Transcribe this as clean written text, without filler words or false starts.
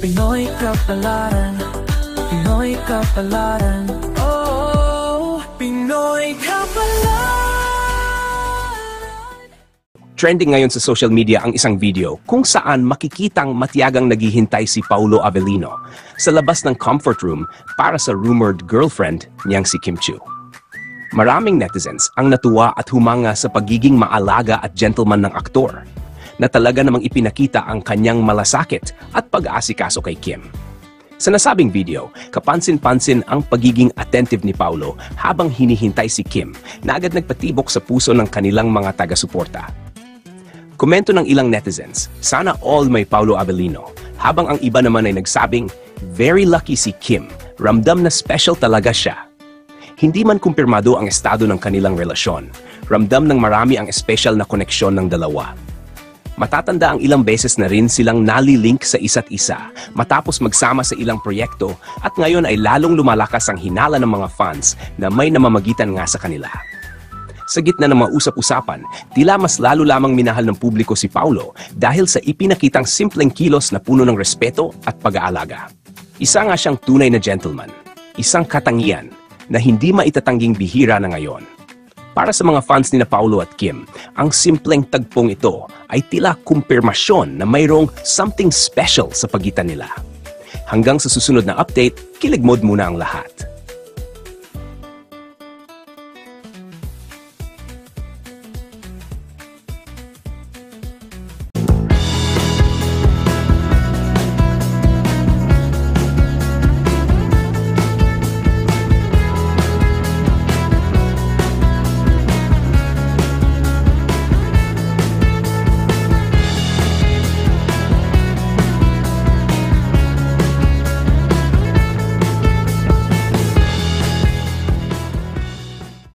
Pinoy Kapalaran, Pinoy Kapalaran, oh, Pinoy Kapalaran. Trending ngayon sa social media ang isang video kung saan makikitang matiyagang naghihintay si Paulo Avellino sa labas ng comfort room para sa rumored girlfriend niyang si Kim Chiu. Maraming netizens ang natuwa at humanga sa pagiging maalaga at gentleman ng aktor, na talaga namang ipinakita ang kanyang malasakit at pag-aasikaso kay Kim. Sa nasabing video, kapansin-pansin ang pagiging attentive ni Paulo habang hinihintay si Kim na agad nagpatibok sa puso ng kanilang mga taga-suporta. Komento ng ilang netizens, sana all may Paulo Avellino, habang ang iba naman ay nagsabing, very lucky si Kim, ramdam na special talaga siya. Hindi man kumpirmado ang estado ng kanilang relasyon, ramdam ng marami ang special na koneksyon ng dalawa. Matatanda ang ilang beses na rin silang nalilink sa isa't isa matapos magsama sa ilang proyekto at ngayon ay lalong lumalakas ang hinala ng mga fans na may namamagitan nga sa kanila. Sa gitna ng mga usap-usapan, tila mas lalo lamang minahal ng publiko si Paulo dahil sa ipinakitang simpleng kilos na puno ng respeto at pag-aalaga. Isa nga siyang tunay na gentleman, isang katangian na hindi maitatangging bihira na ngayon. Para sa mga fans ni na Paulo at Kim, ang simpleng tagpong ito ay tila kumpirmasyon na mayroong something special sa pagitan nila. Hanggang sa susunod na update, kilig mode muna ang lahat.